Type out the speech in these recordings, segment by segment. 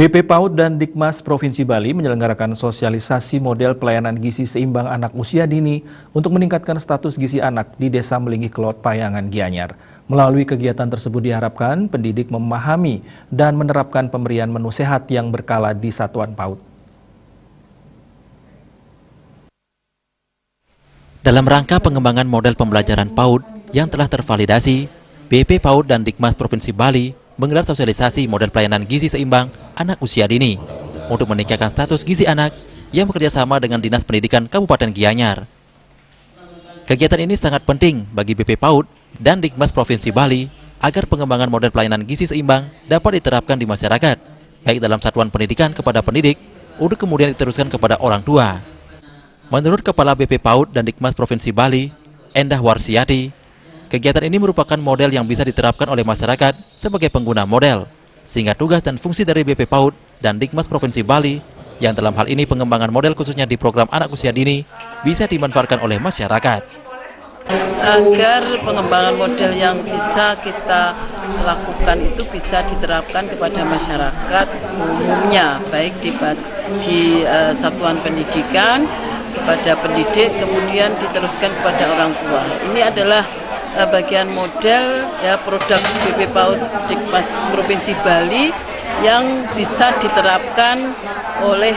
BP PAUD dan Dikmas Provinsi Bali menyelenggarakan sosialisasi model pelayanan gizi seimbang anak usia dini untuk meningkatkan status gizi anak di Desa Melinggih Kelot, Payangan, Gianyar. Melalui kegiatan tersebut diharapkan pendidik memahami dan menerapkan pemberian menu sehat yang berkala di satuan PAUD. Dalam rangka pengembangan model pembelajaran PAUD yang telah tervalidasi, BP PAUD dan Dikmas Provinsi Bali menggelar sosialisasi model pelayanan gizi seimbang anak usia dini untuk meningkatkan status gizi anak yang bekerja sama dengan Dinas Pendidikan Kabupaten Gianyar. Kegiatan ini sangat penting bagi BP PAUD dan Dikmas Provinsi Bali agar pengembangan model pelayanan gizi seimbang dapat diterapkan di masyarakat, baik dalam satuan pendidikan kepada pendidik, untuk kemudian diteruskan kepada orang tua. Menurut Kepala BP PAUD dan Dikmas Provinsi Bali, Endah Warsiati, kegiatan ini merupakan model yang bisa diterapkan oleh masyarakat sebagai pengguna model, sehingga tugas dan fungsi dari BP PAUD dan Dikmas Provinsi Bali, yang dalam hal ini pengembangan model khususnya di program anak usia dini, bisa dimanfaatkan oleh masyarakat. Agar pengembangan model yang bisa kita lakukan itu bisa diterapkan kepada masyarakat umumnya, baik di satuan pendidikan, kepada pendidik, kemudian diteruskan kepada orang tua. Ini adalah bagian model ya produk BP PAUD Dikmas Provinsi Bali yang bisa diterapkan oleh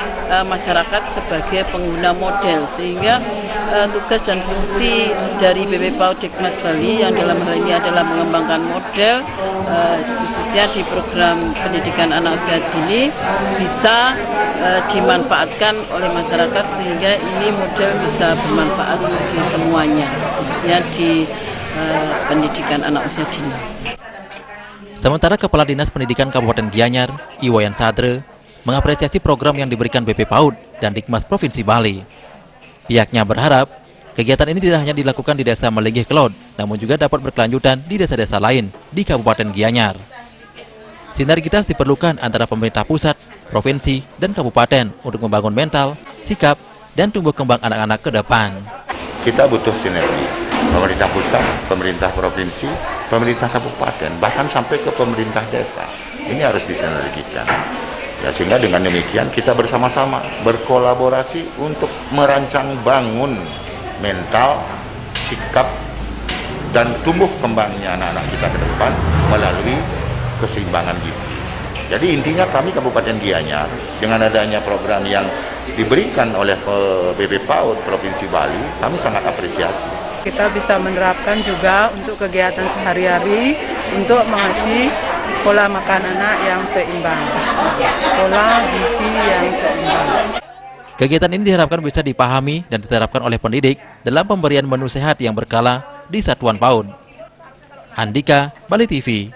masyarakat sebagai pengguna model, sehingga tugas dan fungsi dari BP PAUD Dikmas Bali yang dalam hal ini adalah mengembangkan model khususnya di program pendidikan anak usia dini bisa dimanfaatkan oleh masyarakat, sehingga ini model bisa bermanfaat bagi semuanya, khususnya di pendidikan anak usia dini. Sementara Kepala Dinas Pendidikan Kabupaten Gianyar, Iwayan Sadre, mengapresiasi program yang diberikan BP PAUD dan Dikmas Provinsi Bali. Pihaknya berharap kegiatan ini tidak hanya dilakukan di Desa Melinggih Kelot, namun juga dapat berkelanjutan di desa-desa lain di Kabupaten Gianyar. Sinergitas diperlukan antara pemerintah pusat, provinsi, dan kabupaten untuk membangun mental, sikap, dan tumbuh kembang anak-anak ke depan. Kita butuh sinergi. Pemerintah pusat, pemerintah provinsi, pemerintah kabupaten, bahkan sampai ke pemerintah desa. Ini harus disinergikan. Ya, sehingga dengan demikian kita bersama-sama berkolaborasi untuk merancang bangun mental, sikap, dan tumbuh kembangnya anak-anak kita ke depan melalui keseimbangan gizi. Jadi intinya kami Kabupaten Gianyar dengan adanya program yang diberikan oleh BP PAUD Provinsi Bali, kami sangat apresiasi. Kita bisa menerapkan juga untuk kegiatan sehari-hari untuk mengasih pola makan anak yang seimbang, pola gizi yang seimbang. Kegiatan ini diharapkan bisa dipahami dan diterapkan oleh pendidik dalam pemberian menu sehat yang berkala di satuan PAUD. Andika, Bali TV.